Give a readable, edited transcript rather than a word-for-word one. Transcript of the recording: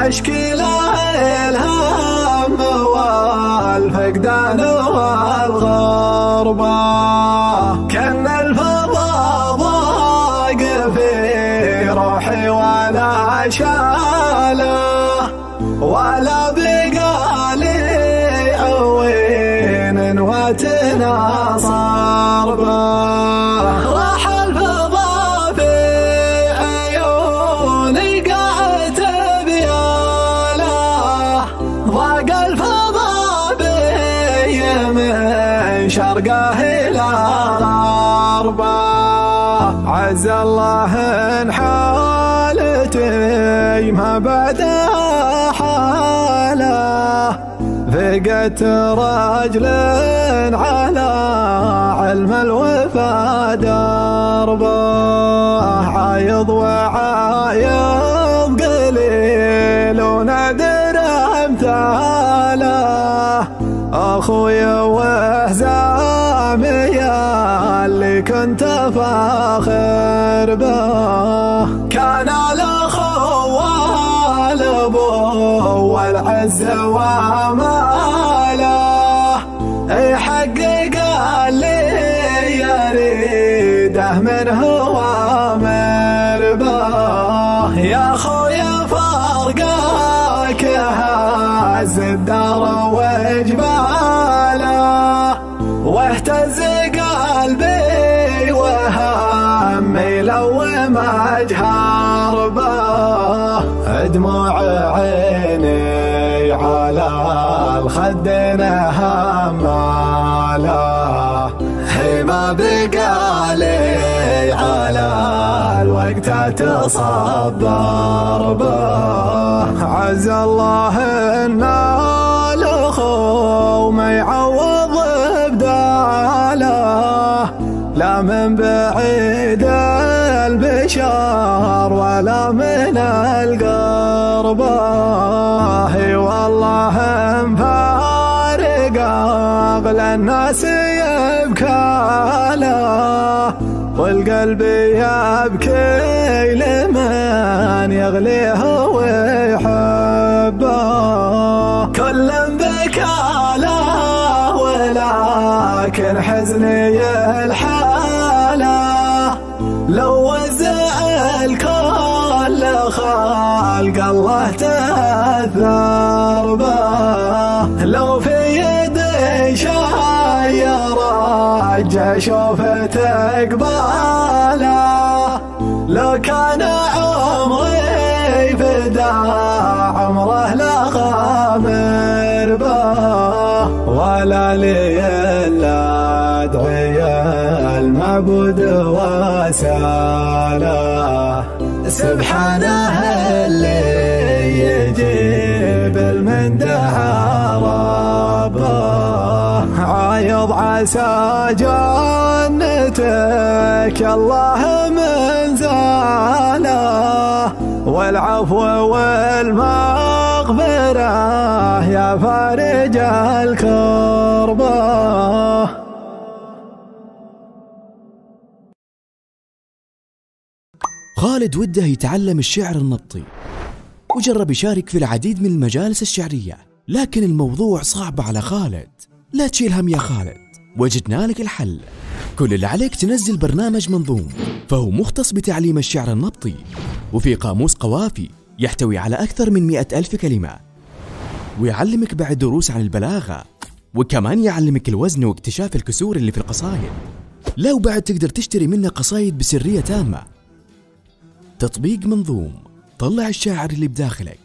أشكي له الهم والفقدان والغربة، كأن الفضا ضاق في روحي ولا شاله، ولا بقى لي عوين وتناصر به. راح الفضا في عيوني قعت بياله، ضاق الفضا بي من شرقه إلى غربه. عز الله إن حالتي ما بعدها حاله، فقدت رجل على علم الوفا دربه، عايض وعايض قليل ونادر امثاله، اخويا وهزامي اللي كنت فاخر به، كان الاخو والابو والعز وماله، يحقق اللي يريده منه وامر. يا خويا فرقك هز الدار وجباله، واهتز قلبي وهمي لو ما اجهر به، دموع عيني على الخدين هماله، ما بقى لي على الوقت تصبر به. عز الله ان الاخو ما يعوض بداله، لا من بعيد البشر ولا من القربة، والله مفارق اغلى الناس يبكاله، والقلب يبكي لمن يغليه ويحبه، كل بكاله ولكن حزني الحاله، لو وزع الكل خلق الله تأثر به، لو في يدي شاير رجع شوفت اقباله، لو كان عمري فدا عمره لغامر به، ولا لي الا ادعي المعبود واساله، سبحانه اللي يجيب من دعا ربه، عايض عسى جنتك الله من زاله، والعفو والمغفرة يا فارج الكربة. خالد وده يتعلم الشعر النبطي، وجرب يشارك في العديد من المجالس الشعرية، لكن الموضوع صعب على خالد. لا تشيل هم يا خالد، وجدنا لك الحل. كل اللي عليك تنزل برنامج منظوم، فهو مختص بتعليم الشعر النبطي، وفي قاموس قوافي يحتوي على أكثر من 100,000 كلمة، ويعلمك بعد دروس عن البلاغة، وكمان يعلمك الوزن واكتشاف الكسور اللي في القصايد. لا وبعد تقدر تشتري منه قصايد بسرية تامة. تطبيق منظوم، طلع الشاعر اللي بداخلك.